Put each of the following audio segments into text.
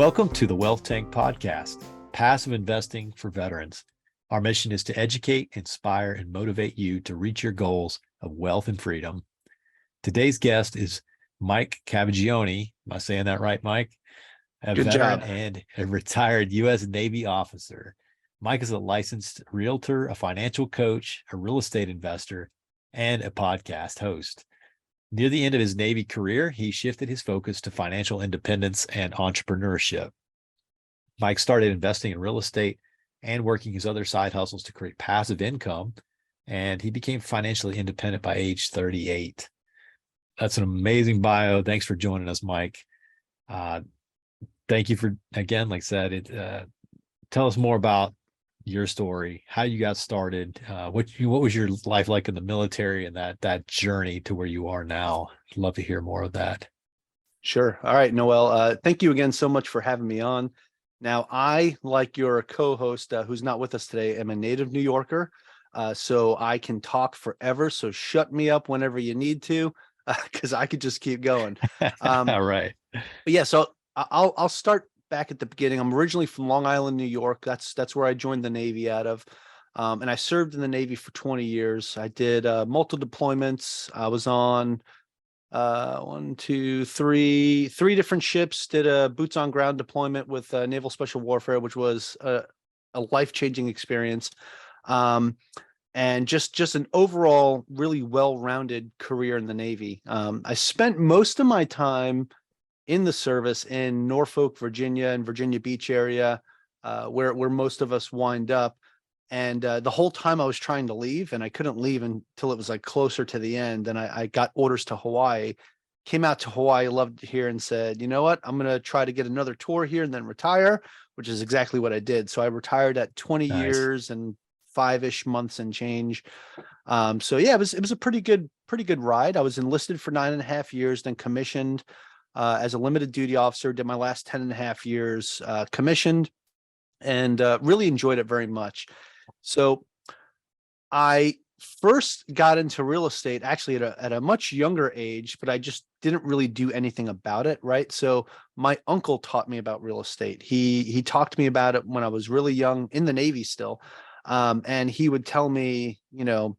Welcome to the Wealth Tank Podcast, Passive Investing for Veterans. Our mission is to educate, inspire, and motivate you to reach your goals of wealth and freedom. Today's guest is Mike Cavaggioni. Am I saying that right, Mike? A Good veteran job. and a retired U.S. Navy officer. Mike is a licensed realtor, a financial coach, a real estate investor, and a podcast host. Near the end of his Navy career, he shifted his focus to financial independence and entrepreneurship. Mike started investing in real estate and working his other side hustles to create passive income, and he became financially independent by age 38. That's an amazing bio. Thanks for joining us, Mike. Thank you for, again, like I said, tell us more about your story, how you got started, what was your life like in the military, and that journey to where you are now. I'd love to hear more of that. Sure. All right, Noel. Thank you again so much for having me on. Now, I, like your co-host who's not with us today, am a native New Yorker, so I can talk forever. So shut me up whenever you need to, because I could just keep going. All right. But yeah, so I'll start back at the beginning. I'm originally from Long Island, New York. That's where I joined the Navy out of. And I served in the Navy for 20 years. I did multiple deployments. I was on three different ships, did a boots on ground deployment with Naval Special Warfare, which was a life-changing experience. And just an overall really well-rounded career in the Navy. I spent most of my time in the service in Norfolk, Virginia, and Virginia Beach area, where most of us wind up. And the whole time I was trying to leave, and I couldn't leave until it was like closer to the end. And I got orders to Hawaii, came out to Hawaii, loved it here, and said, you know what, I'm going to try to get another tour here and then retire, which is exactly what I did. So I retired at 20 Nice. years and 5-ish months and change. So yeah, it was a pretty good ride. I was enlisted for 9.5 years, then commissioned as a limited duty officer, did my last 10.5 years commissioned, and really enjoyed it very much. So I first got into real estate actually at a much younger age, but I just didn't really do anything about it, right? So my uncle taught me about real estate. He talked to me about it when I was really young, in the Navy still. And he would tell me, you know,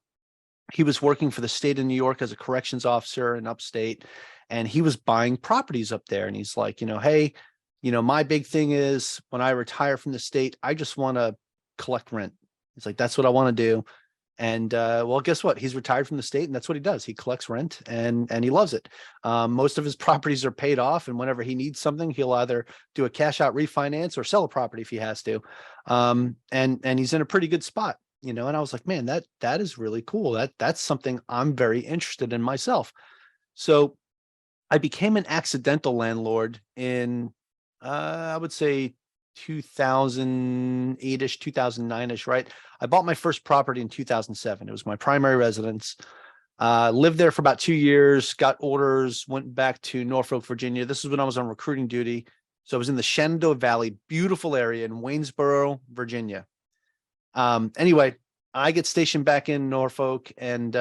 he was working for the state of New York as a corrections officer in upstate, and he was buying properties up there. And he's like, you know, hey, you know, my big thing is when I retire from the state, I just want to collect rent. It's like, that's what I want to do. And well, guess what? He's retired from the state, and that's what he does. He collects rent, and he loves it. Most of his properties are paid off, and whenever he needs something, he'll either do a cash out refinance or sell a property if he has to. And he's in a pretty good spot, you know. And I was like, man, that is really cool. That's something I'm very interested in myself. So I became an accidental landlord in I would say 2008-ish, 2009-ish, right? I bought my first property in 2007. It was my primary residence. Lived there for about 2 years, got orders, went back to Norfolk, Virginia. This is when I was on recruiting duty. So I was in the Shenandoah Valley, beautiful area in Waynesboro, Virginia. Anyway, I get stationed back in Norfolk and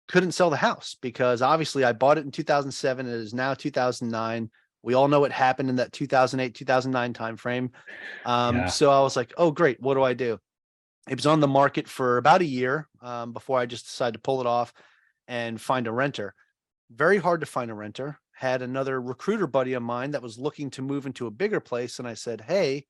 couldn't sell the house because obviously I bought it in 2007. It is now 2009. We all know what happened in that 2008, 2009 timeframe. Yeah. So I was like, oh, great. What do I do? It was on the market for about a year before I just decided to pull it off and find a renter. Very hard to find a renter. Had another recruiter buddy of mine that was looking to move into a bigger place. And I said, hey,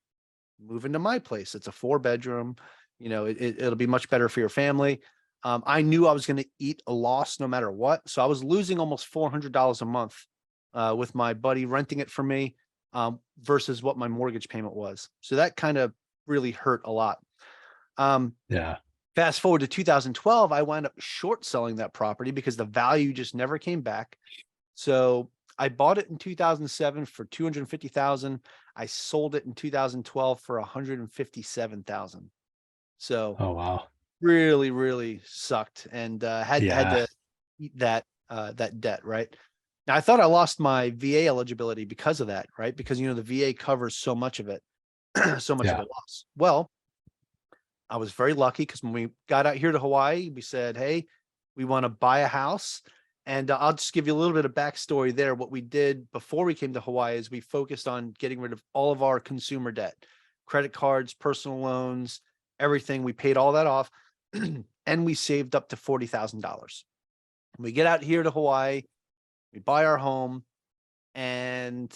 move into my place. It's a 4-bedroom. You know, it'll be much better for your family. I knew I was going to eat a loss no matter what. So I was losing almost $400 a month with my buddy renting it for me versus what my mortgage payment was. So that kind of really hurt a lot. Yeah. Fast forward to 2012, I wound up short selling that property because the value just never came back. So I bought it in 2007 for $250,000. I sold it in 2012 for $157,000. So Oh, wow. really, really sucked, and had to eat that debt, right? Now, I thought I lost my VA eligibility because of that, right? Because, you know, the VA covers so much of it, so much of the loss. Well, I was very lucky because when we got out here to Hawaii, we said, hey, we want to buy a house And I'll just give you a little bit of backstory there. What we did before we came to Hawaii is we focused on getting rid of all of our consumer debt, credit cards, personal loans, everything. We paid all that off and we saved up to $40,000. We get out here to Hawaii, we buy our home, and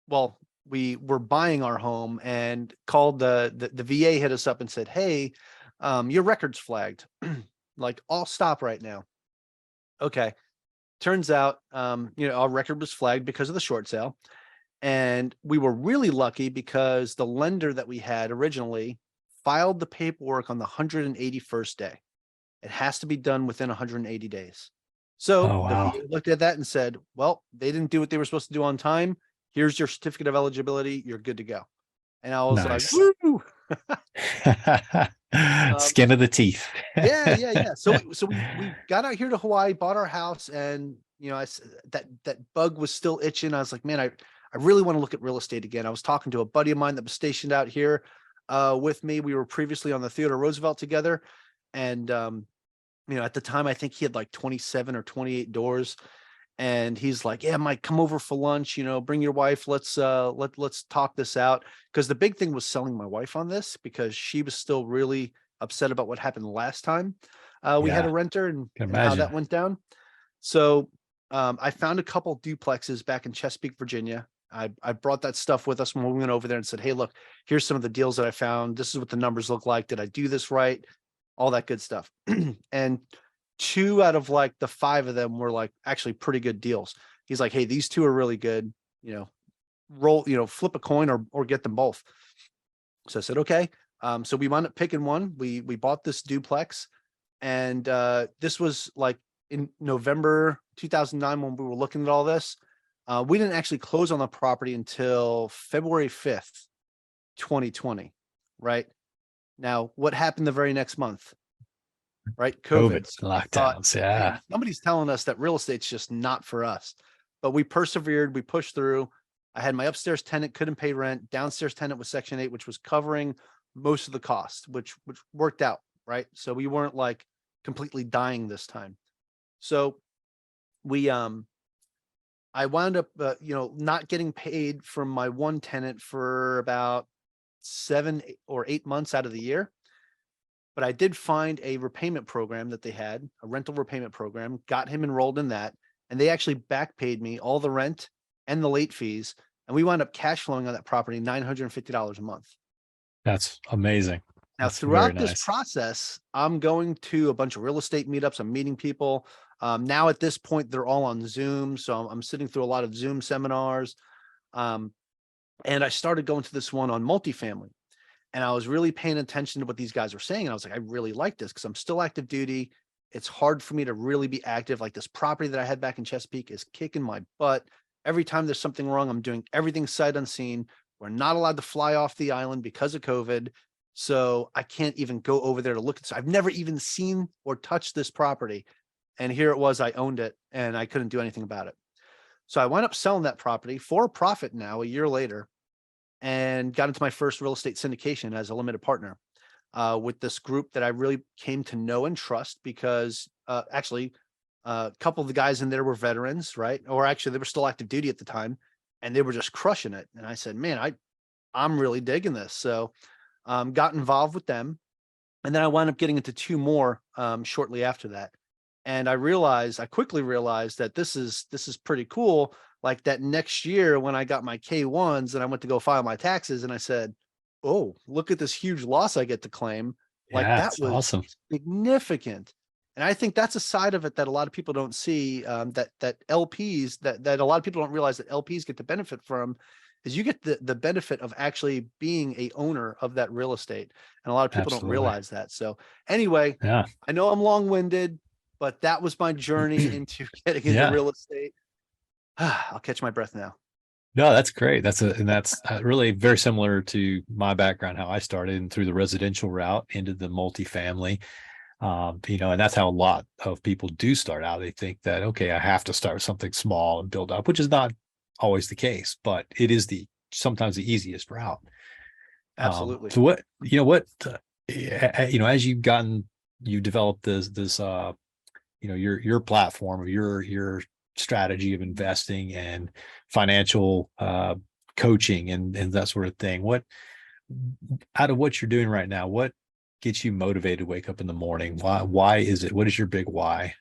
well, we were buying our home and called the VA hit us up and said, hey, your record's flagged. Like, I'll stop right now. Okay. Turns out, our record was flagged because of the short sale. And we were really lucky because the lender that we had originally filed the paperwork on the 181st day. It has to be done within 180 days. So Oh, the wow. VA looked at that and said, well, they didn't do what they were supposed to do on time. Here's your certificate of eligibility. You're good to go. And I was like, Nice. woo. Skin of the teeth. Yeah. So we got out here to Hawaii, bought our house, and that bug was still itching. I was like, man, I really want to look at real estate again. I was talking to a buddy of mine that was stationed out here with me. We were previously on the Theodore Roosevelt together, and at the time I think he had like 27 or 28 doors. And he's like, yeah, Mike, come over for lunch, bring your wife. Let's talk this out. Because the big thing was selling my wife on this, because she was still really upset about what happened last time we had a renter and how that went down. So I found a couple duplexes back in Chesapeake, Virginia. I brought that stuff with us when we went over there and said, hey, look, here's some of the deals that I found. This is what the numbers look like. Did I do this right? All that good stuff. And 2 out of like the 5 of them were like actually pretty good deals. He's like, hey, these 2 are really good, roll, flip a coin or get them both. So I said, okay. So we wound up picking one. We bought this duplex, and this was like in November 2009 when we were looking at all this. We didn't actually close on the property until February 5th, 2020. Right now, what happened the very next month? Right, COVID. COVID lockdowns. Yeah. Somebody's telling us that real estate's just not for us, but we persevered. We pushed through. I had my upstairs tenant couldn't pay rent. Downstairs tenant was Section 8, which was covering most of the cost, which worked out, right? So we weren't like completely dying this time. So we I wound up not getting paid from my one tenant for about 7 or 8 months out of the year. But I did find a repayment program that they had, a rental repayment program, got him enrolled in that. And they actually back paid me all the rent and the late fees. And we wound up cash flowing on that property $950 a month. That's amazing. Now, throughout this process, I'm going to a bunch of real estate meetups. I'm meeting people. Now at this point, they're all on Zoom. So I'm sitting through a lot of Zoom seminars. And I started going to this one on multifamily. And I was really paying attention to what these guys were saying. And I was like, I really like this because I'm still active duty. It's hard for me to really be active. Like, this property that I had back in Chesapeake is kicking my butt. Every time there's something wrong, I'm doing everything sight unseen. We're not allowed to fly off the island because of COVID. So I can't even go over there to look at this. I've never even seen or touched this property. And here it was, I owned it and I couldn't do anything about it. So I wound up selling that property for a profit now, a year later, and got into my first real estate syndication as a limited partner with this group that I really came to know and trust, because actually a couple of the guys in there were veterans, right? Or actually they were still active duty at the time, and they were just crushing it. And I said, man, I'm really digging this. So got involved with them. And then I wound up getting into 2 more shortly after that. And I quickly realized that this is pretty cool. Like that next year when I got my K1s and I went to go file my taxes, and I said, oh, look at this huge loss I get to claim. Like, that was awesome. Significant. And I think that's a side of it that a lot of people don't see, that LPs, that a lot of people don't realize that LPs get to benefit from, is you get the benefit of actually being a owner of that real estate. And a lot of people don't realize that. So anyway, I know I'm long-winded, but that was my journey into getting into real estate. I'll catch my breath now. No, that's great. That's really very similar to my background, how I started and through the residential route into the multifamily. And that's how a lot of people do start out. They think that, okay, I have to start with something small and build up, which is not always the case, but it is sometimes the easiest route. Absolutely. So as you developed this your platform, or your strategy of investing and financial coaching and that sort of thing. What, out of what you're doing right now, what gets you motivated to wake up in the morning? Why is it? What is your big why?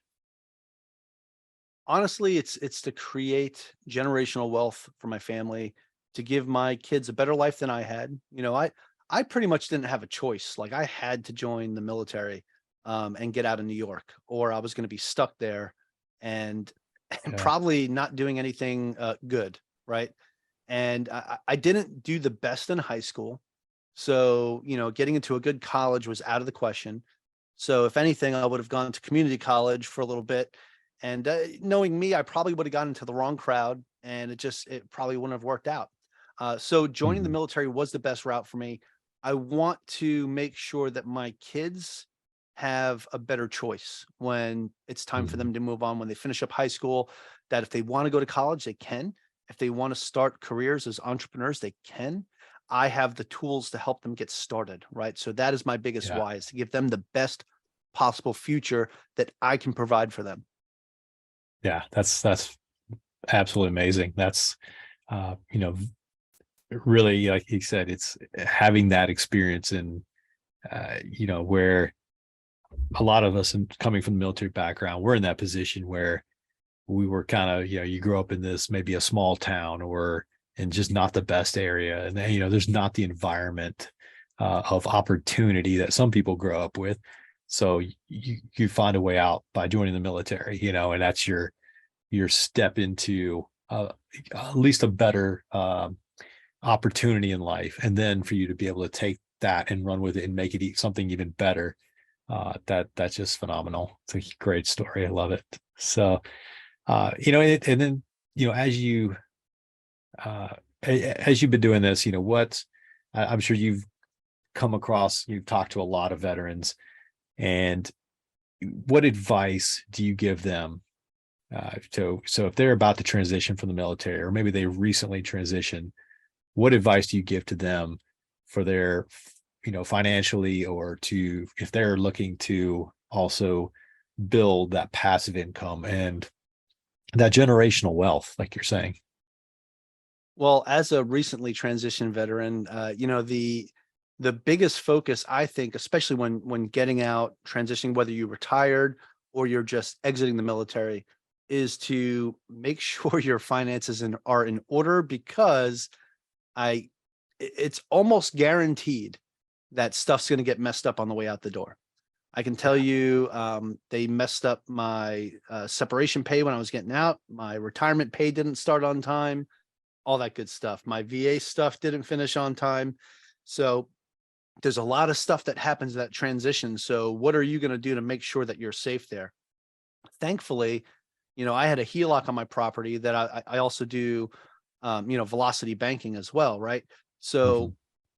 Honestly, it's to create generational wealth for my family, to give my kids a better life than I had. I pretty much didn't have a choice. Like I had to join the military and get out of New York, or I was going to be stuck there and and Yeah. probably not doing anything good, right? And I didn't do the best in high school. So, getting into a good college was out of the question. So if anything, I would have gone to community college for a little bit. And knowing me, I probably would have gotten into the wrong crowd and it probably wouldn't have worked out. So joining the Mhm. military was the best route for me. I want to make sure that my kids have a better choice when it's time for Mhm. them to move on, when they finish up high school, that if they want to go to college, they can. If they want to start careers as entrepreneurs, they can. I have the tools to help them get started, right? So that is my biggest Yeah. why, is to give them the best possible future that I can provide for them. Yeah. That's absolutely amazing. That's, really, like you said, it's having that experience in, where a lot of us coming from the military background, we're in that position where we were kind of, you grow up in this, maybe a small town or in just not the best area. And then, there's not the environment of opportunity that some people grow up with. So you find a way out by joining the military, and that's your step into at least a better opportunity in life. And then for you to be able to take that and run with it and make it something even better. That's just phenomenal. It's a great story. I love it. So, and then, as uh, as you've been doing this, I'm sure you've talked to a lot of veterans, and what advice do you give them? So if they're about to transition from the military, or maybe they recently transitioned, what advice do you give to them for their, financially, or if they're looking to also build that passive income and that generational wealth, like you're saying? Well, as a recently transitioned veteran, the biggest focus, I think, especially when getting out, transitioning, whether you retired or you're just exiting the military, is to make sure your finances are in order, because it's almost guaranteed that stuff's going to get messed up on the way out the door. I can tell Yeah. you, they messed up my separation pay when I was getting out. My retirement pay didn't start on time, all that good stuff. My VA stuff didn't finish on time. So there's a lot of stuff that happens in that transition. So what are you going to do to make sure that you're safe there? Thankfully, I had a HELOC on my property that I also do, velocity banking as well, right? So Mhm.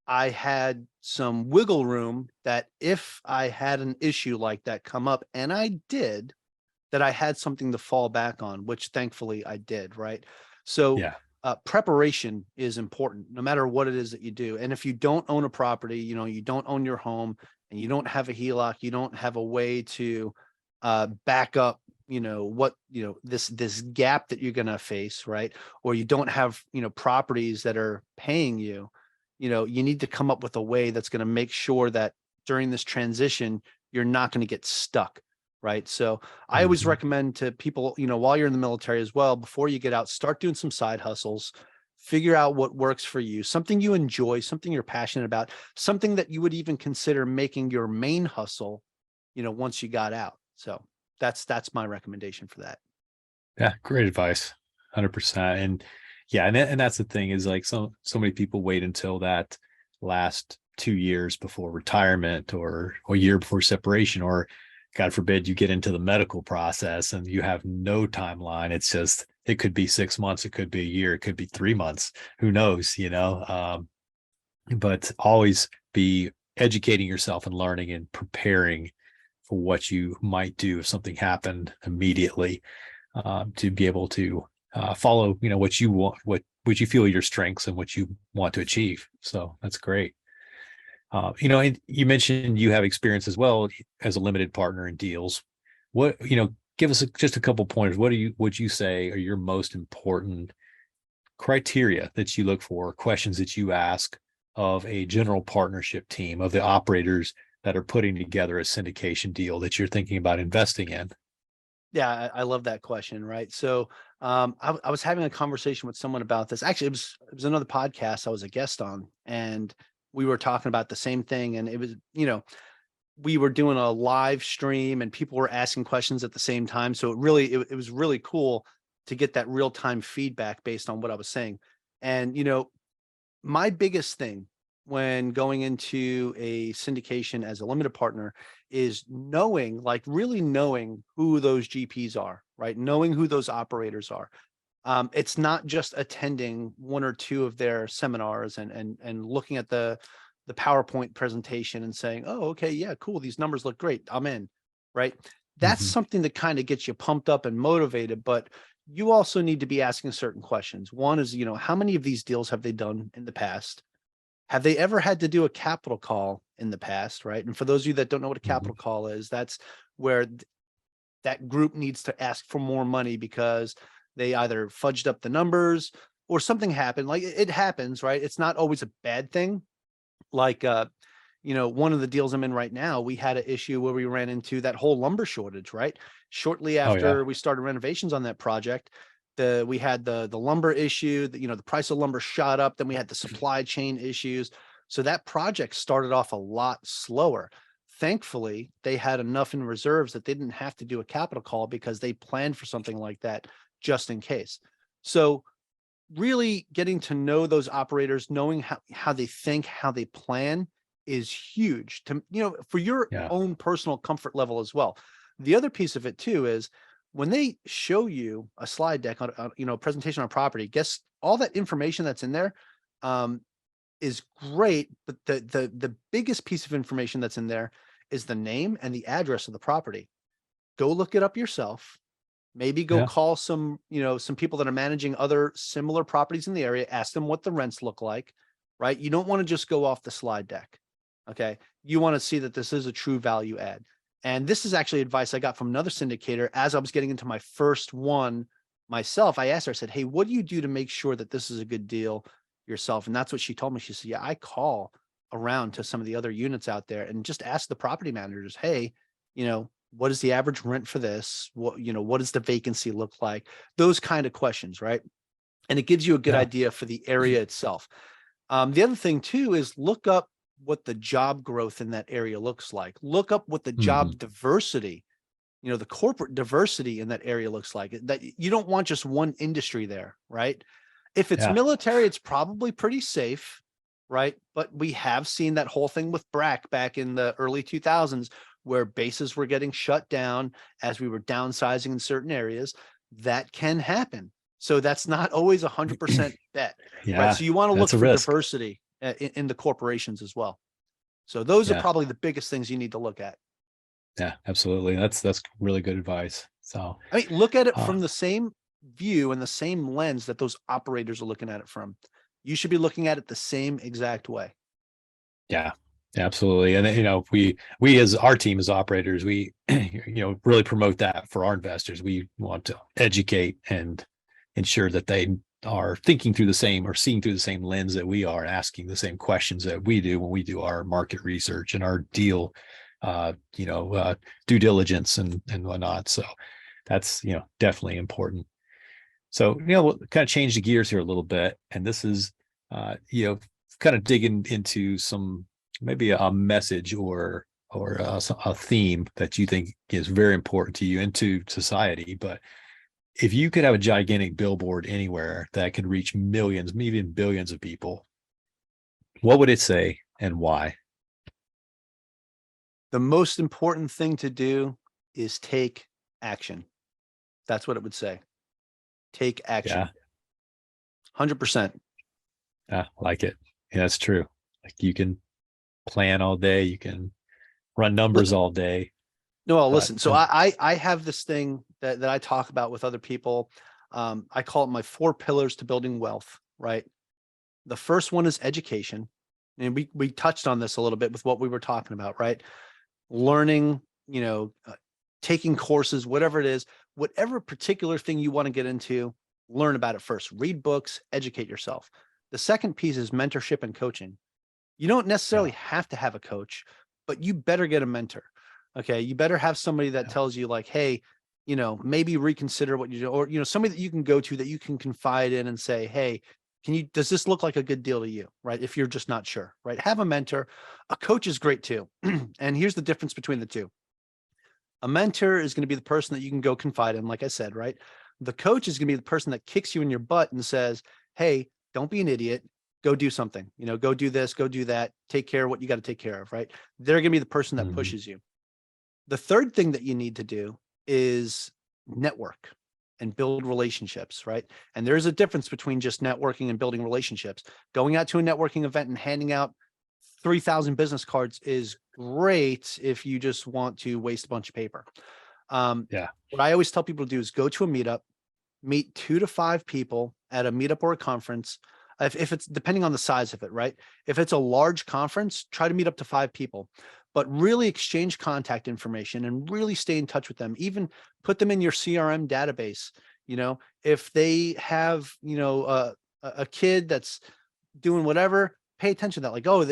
I had some wiggle room that if I had an issue like that come up, and I did, that I had something to fall back on, which thankfully I did, right? So Yeah. preparation is important no matter what it is that you do. And if you don't own a property, you don't own your home, and you don't have a HELOC, you don't have a way to back up, this gap that you're going to face, right? Or you don't have, properties that are paying you, you need to come up with a way that's going to make sure that during this transition, you're not going to get stuck. Right. So I always Mhm. recommend to people, while you're in the military as well, before you get out, start doing some side hustles, figure out what works for you, something you enjoy, something you're passionate about, something that you would even consider making your main hustle, once you got out. So that's my recommendation for that. Yeah, great advice. 100%. And yeah, and that's the thing, is like so many people wait until that last 2 years before retirement, or a year before separation, or God forbid you get into the medical process and you have no timeline. It's just, it could be 6 months, it could be a year, it could be 3 months. Who knows, but always be educating yourself and learning and preparing for what you might do if something happened immediately, to be able to follow, what you want, what you feel your strengths and what you want to achieve. So that's great. And you mentioned you have experience as well as a limited partner in deals. What, give us just a couple pointers. Would you say are your most important criteria that you look for, questions that you ask of a general partnership team, of the operators that are putting together a syndication deal that you're thinking about investing in? Yeah, I love that question. Right. So I was having a conversation with someone about this. Actually, it was another podcast I was a guest on, and we were talking about the same thing. And it was, we were doing a live stream and people were asking questions at the same time. So it was really cool to get that real time feedback based on what I was saying. And, my biggest thing when going into a syndication as a limited partner is knowing, like really knowing who those GPs are, right? Knowing who those operators are. It's not just attending one or two of their seminars and looking at the PowerPoint presentation and saying, oh, okay, yeah, cool. These numbers look great. I'm in, right? That's Mhm. something that kind of gets you pumped up and motivated, but you also need to be asking certain questions. One is, how many of these deals have they done in the past? Have they ever had to do a capital call in the past, right? And for those of you that don't know what a Mhm. capital call is, that's where that group needs to ask for more money because they either fudged up the numbers or something happened. Like it happens, right? It's not always a bad thing. Like one of the deals I'm in right now, we had an issue where we ran into that whole lumber shortage, right? Shortly Oh yeah. after we started renovations on that project, we had the lumber issue, the price of lumber shot up, then we had the supply chain issues. So that project started off a lot slower. Thankfully, they had enough in reserves that they didn't have to do a capital call because they planned for something like that just in case. So really getting to know those operators, knowing how they think, how they plan is huge to, for your Yeah. own personal comfort level as well. The other piece of it too is when they show you a slide deck on, a presentation on a property, guess all that information that's in there um, is great. But the biggest piece of information that's in there is the name and the address of the property. Go look it up yourself. Maybe go Yeah. call some people that are managing other similar properties in the area, ask them what the rents look like, right? You don't want to just go off the slide deck. Okay. You want to see that this is a true value add. And this is actually advice I got from another syndicator as I was getting into my first one myself. I asked her, I said, hey, what do you do to make sure that this is a good deal yourself? And that's what she told me. She said, yeah, I call around to some of the other units out there and just ask the property managers, hey, what is the average rent for this? What does the vacancy look like? Those kind of questions, right? And it gives you a good Yeah. idea for the area itself. The other thing too is look up what the job growth in that area looks like. Look up what the Mhm. job diversity, the corporate diversity in that area looks like. That you don't want just one industry there, right? If it's Yeah. military, it's probably pretty safe, right? But we have seen that whole thing with BRAC back in the early 2000s where bases were getting shut down as we were downsizing in certain areas. That can happen. So that's not always 100% bet, right? Yeah. So you want to look That's a for risk. diversity in the corporations as well. So those are Yeah. probably the biggest things you need to look at. Yeah. Absolutely. That's really good advice. So, I mean, look at it uh, from the same view and the same lens that those operators are looking at it from. You should be looking at it the same exact way. yeah, absolutely. And we as our team as operators, we really promote that for our investors. We want to educate and ensure that they are thinking through the same or seeing through the same lens that we are, asking the same questions that we do when we do our market research and our deal due diligence and whatnot. So that's definitely important. So we'll kind of change the gears here a little bit, and this is kind of digging into some maybe a message or a theme that you think is very important to you and to society. But if you could have a gigantic billboard anywhere that could reach millions, maybe even billions of people, what would it say and why? The most important thing to do is take action. That's what it would say. Take action. Yeah, 100%. yeah, I like it. Yeah, that's true. Like you can plan all day, you can run numbers all day, No, but listen. So I have this thing that I talk about with other people. I call it my 4 pillars to building wealth, right? The first one is education. And we touched on this a little bit with what we were talking about, right? Learning, taking courses, whatever it is, whatever particular thing you want to get into, learn about it first. Read books, educate yourself. The second piece is mentorship and coaching. You don't necessarily Yeah. have to have a coach, but you better get a mentor. Okay. You better have somebody that Yeah. tells you like, hey, maybe reconsider what you do, or, somebody that you can go to that you can confide in and say, hey, does this look like a good deal to you? Right. If you're just not sure, right. Have a mentor. A coach is great too. And here's the difference between the two. A mentor is going to be the person that you can go confide in, like I said, right? The coach is going to be the person that kicks you in your butt and says, hey, don't be an idiot. Go do something, go do this, go do that, take care of what you got to take care of, right? They're going to be the person that Mhm. pushes you. The third thing that you need to do is network and build relationships, right? And there's a difference between just networking and building relationships. Going out to a networking event and handing out 3,000 business cards is great if you just want to waste a bunch of paper. Yeah. What I always tell people to do is go to a meetup, meet 2 to 5 people at a meetup or a conference. If it's depending on the size of it, right? If it's a large conference, try to meet up to 5 people, but really exchange contact information and really stay in touch with them. Even put them in your CRM database. If they have, a kid that's doing whatever, pay attention to that. Like, oh,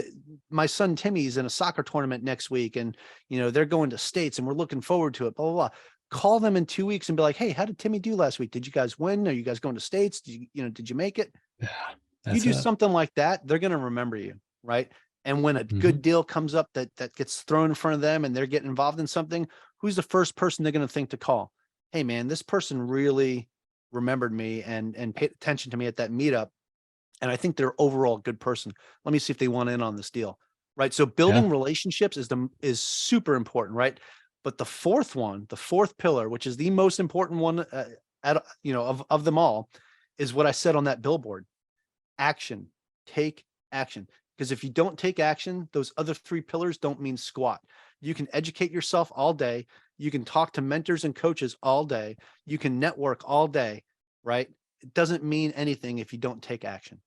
my son Timmy's in a soccer tournament next week, and they're going to states, and we're looking forward to it. Blah blah blah. Call them in 2 weeks and be like, hey, how did Timmy do last week? Did you guys win? Are you guys going to states? Did you make it? Yeah. You That's do it. something like that, they're going to remember you, right? And when a Mhm. good deal comes up that gets thrown in front of them and they're getting involved in something, who's the first person they're going to think to call? Hey man, this person really remembered me and paid attention to me at that meetup, and I think they're overall a good person. Let me see if they want in on this deal, right? So Yeah. building relationships is super important, right? But the fourth pillar, which is the most important one, of them all, is what I said on that billboard: action. Take action. Because if you don't take action, those other 3 pillars don't mean squat. You can educate yourself all day. You can talk to mentors and coaches all day. You can network all day, right? It doesn't mean anything if you don't take action.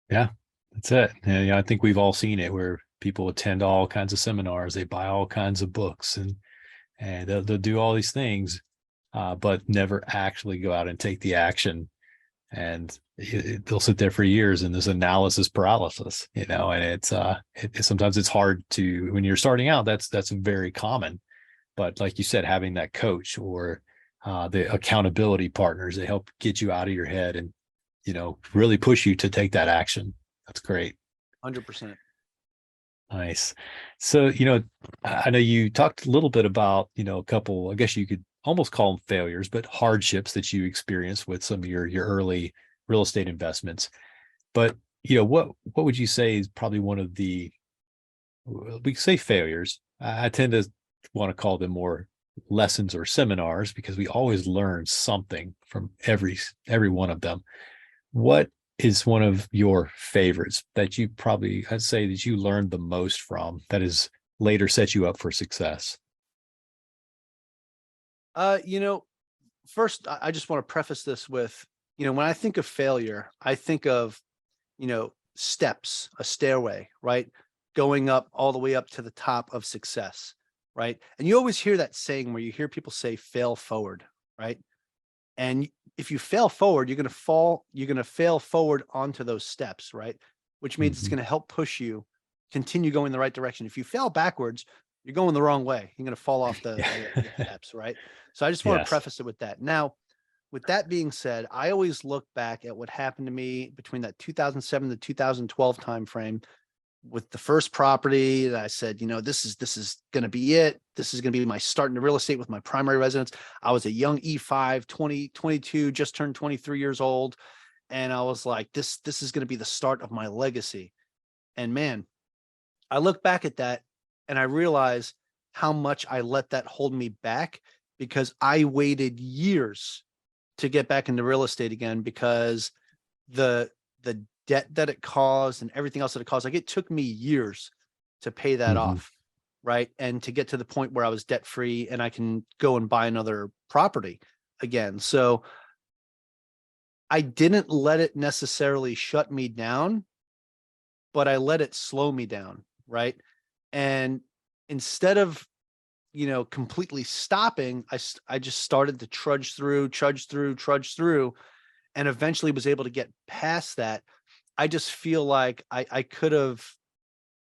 Yeah. That's it. Yeah. I think we've all seen it where people attend all kinds of seminars, they buy all kinds of books, and they'll do all these things, but never actually go out and take the action. And they'll sit there for years in this analysis paralysis, and sometimes it's hard to, when you're starting out, that's very common. But like you said, having that coach or the accountability partners, they help get you out of your head and, really push you to take that action. That's great. 100%. Nice. So, I know you talked a little bit about, a couple, I guess you could almost call them failures, but hardships that you experienced with some of your early real estate investments. But, what would you say is probably one of the, we could say failures. I tend to want to call them more lessons or seminars because we always learn something from every one of them. What is one of your favorites that you probably, I'd say, that you learned the most from that has later set you up for success? Uh, you know, First, I just want to preface this with, when I think of failure, I think of, steps, a stairway, right? Going up all the way up to the top of success, right? And you always hear that saying where you hear people say, fail forward, right? And if you fail forward, you're going to fail forward onto those steps, right? Which means it's Mhm. going to help push you continue going the right direction. If you fail backwards, you're going the wrong way. You're going to fall off the, the steps, right? So I just want to Yes. preface it with that. Now, with that being said, I always look back at what happened to me between that 2007 to 2012 timeframe with the first property that I said, this is going to be it. This is going to be my start into real estate with my primary residence. I was a young E5, 22, just turned 23 years old. And I was like, this is going to be the start of my legacy. And man, I look back at that and I realize how much I let that hold me back because I waited years to get back into real estate again because the debt that it caused and everything else that it caused, like it took me years to pay that Mhm. off, right? And to get to the point where I was debt free and I can go and buy another property again. So I didn't let it necessarily shut me down, but I let it slow me down, right? And instead of, completely stopping, I just started to trudge through, and eventually was able to get past that. I just feel like I could have,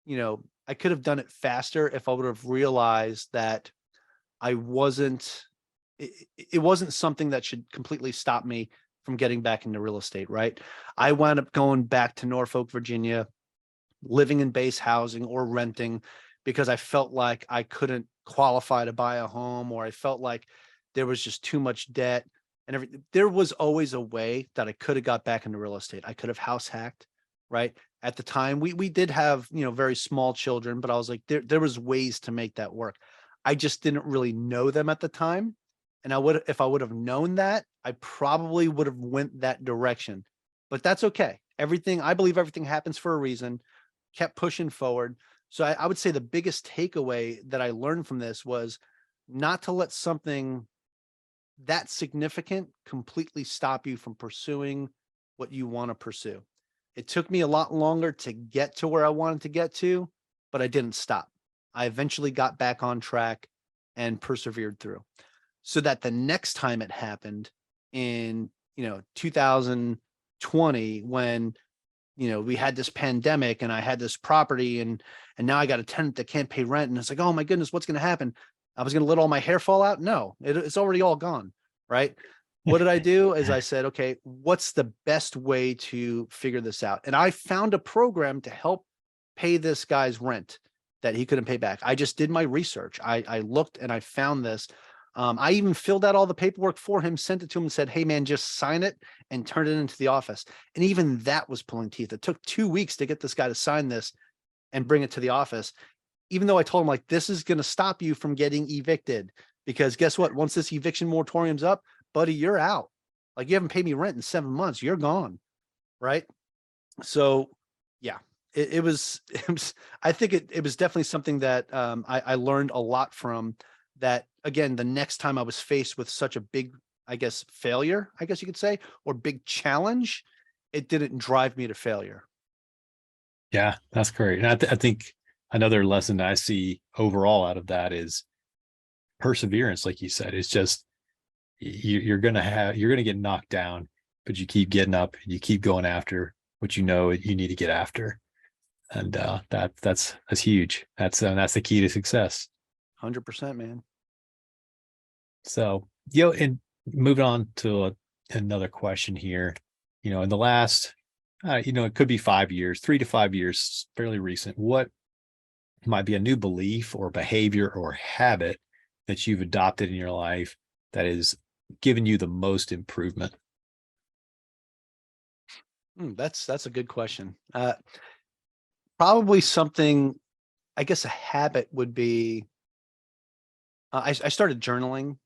I could have done it faster if I would have realized that I wasn't, it wasn't something that should completely stop me from getting back into real estate, right? I wound up going back to Norfolk, Virginia, living in base housing or renting because I felt like I couldn't qualify to buy a home, or I felt like there was just too much debt and everything. There was always a way that I could have got back into real estate. I could have house hacked, right? At the time, we did have, very small children, but I was like, there was ways to make that work. I just didn't really know them at the time. And if I would have known that, I probably would have went that direction. But that's okay. I believe everything happens for a reason. Kept pushing forward. So I would say the biggest takeaway that I learned from this was not to let something that significant completely stop you from pursuing what you want to pursue. It took me a lot longer to get to where I wanted to get to, but I didn't stop. I eventually got back on track and persevered through, so that the next time it happened in, 2020, when, we had this pandemic and I had this property, and now I got a tenant that can't pay rent. And it's like, oh my goodness, what's going to happen? I was going to let all my hair fall out. No, it's already all gone. Right. What did I do? Is I said, okay, what's the best way to figure this out? And I found a program to help pay this guy's rent that he couldn't pay back. I just did my research. I looked and I found this. I even filled out all the paperwork for him, sent it to him and said, hey man, just sign it and turn it into the office. And even that was pulling teeth. It took 2 weeks to get this guy to sign this and bring it to the office. Even though I told him, like, this is going to stop you from getting evicted, because guess what? Once this eviction moratorium's up, buddy, you're out. Like, you haven't paid me rent in 7 months. You're gone. Right. So yeah, it was, I think it was definitely something that I learned a lot from. That, again, the next time I was faced with such a big, I guess, failure, I guess you could say, or big challenge, it didn't drive me to failure. Yeah, that's great. And I think another lesson I see overall out of that is perseverance. Like you said, it's just, you're going to get knocked down, but you keep getting up and you keep going after what you need to get after. And that's huge. That's the key to success. 100%, man. So, and moving on to another question here, in the last, it could be 5 years, 3 to 5 years, fairly recent, what might be a new belief or behavior or habit that you've adopted in your life that is giving you the most improvement? That's a good question. Probably something, I guess a habit would be, I started journaling,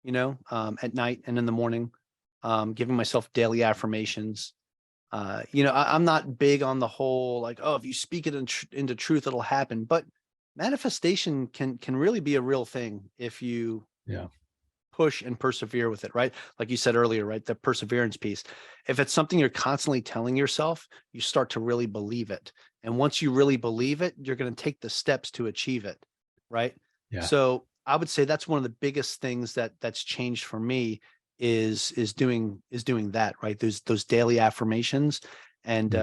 at night and in the morning, giving myself daily affirmations. I'm not big on the whole, like, oh, if you speak it into truth, it'll happen. But manifestation can really be a real thing if you push and persevere with it, right? Like you said earlier, right? The perseverance piece. If it's something you're constantly telling yourself, you start to really believe it. And once you really believe it, you're going to take the steps to achieve it, right? Yeah. So I would say that's one of the biggest things that's changed for me is doing that, right? Those daily affirmations. And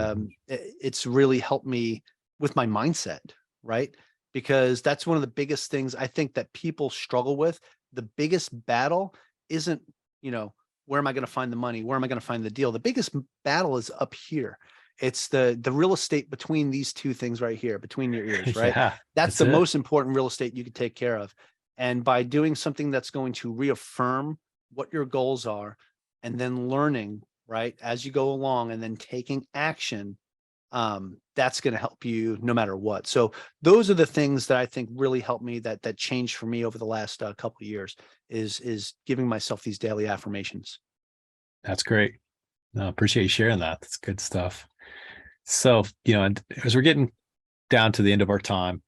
it's really helped me with my mindset, right? Because that's one of the biggest things I think that people struggle with. The biggest battle isn't, where am I going to find the money? Where am I going to find the deal? The biggest battle is up here. It's the real estate between these two things right here, between your ears, right? Yeah, that's the most important real estate you could take care of. And by doing something that's going to reaffirm what your goals are, and then learning, right, as you go along, and then taking action, that's going to help you no matter what. So those are the things that I think really helped me, that changed for me over the last couple of years, is giving myself these daily affirmations. That's great. No, appreciate you sharing that. That's good stuff. So, and as we're getting down to the end of our time,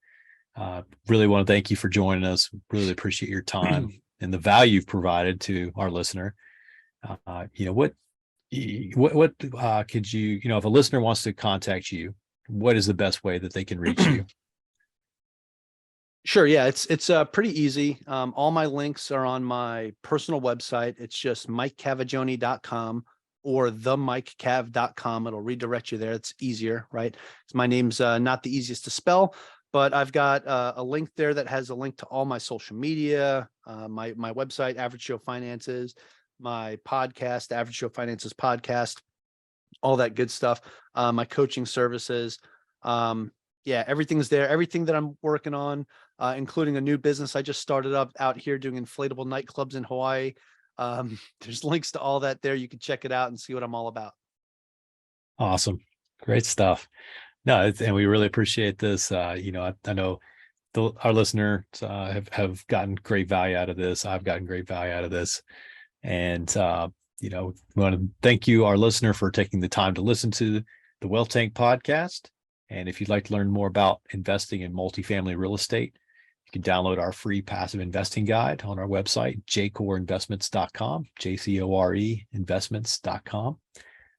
really want to thank you for joining us. Really appreciate your time and the value you've provided to our listener. What could you, if a listener wants to contact you, what is the best way that they can reach you? Sure. Yeah, it's pretty easy. All my links are on my personal website. It's just mikecavaggioni.com or themikecav.com. It'll redirect you there. It's easier, right? 'Cause my name's not the easiest to spell, but I've got a link there that has a link to all my social media, my website, Average Joe Finances, my podcast, Average Joe Finances podcast, all that good stuff. My coaching services. Yeah, everything's there. Everything that I'm working on, including a new business I just started up out here doing inflatable nightclubs in Hawaii. There's links to all that there. You can check it out and see what I'm all about. Awesome. Great stuff. No, and we really appreciate this. I know our listeners have gotten great value out of this. I've gotten great value out of this. And, we want to thank you, our listener, for taking the time to listen to the Wealth Tank podcast. And if you'd like to learn more about investing in multifamily real estate, you can download our free passive investing guide on our website, jcoreinvestments.com, JCORE investments.com.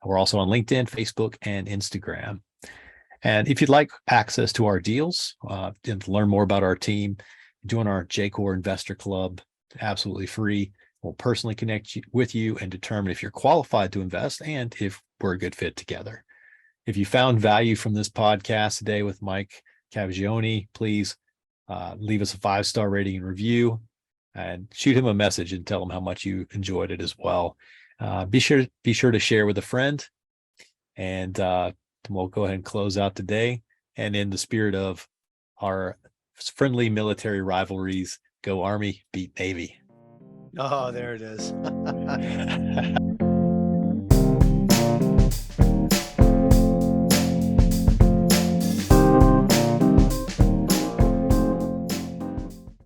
We're also on LinkedIn, Facebook, and Instagram. And if you'd like access to our deals and to learn more about our team, join our JCORE Investor Club, absolutely free. We'll personally connect with you and determine if you're qualified to invest and if we're a good fit together. If you found value from this podcast today with Mike Cavaggioni, please leave us a 5-star rating and review, and shoot him a message and tell him how much you enjoyed it as well. Be sure to share with a friend, and we'll go ahead and close out today. And in the spirit of our friendly military rivalries, go Army, beat Navy. Oh, there it is.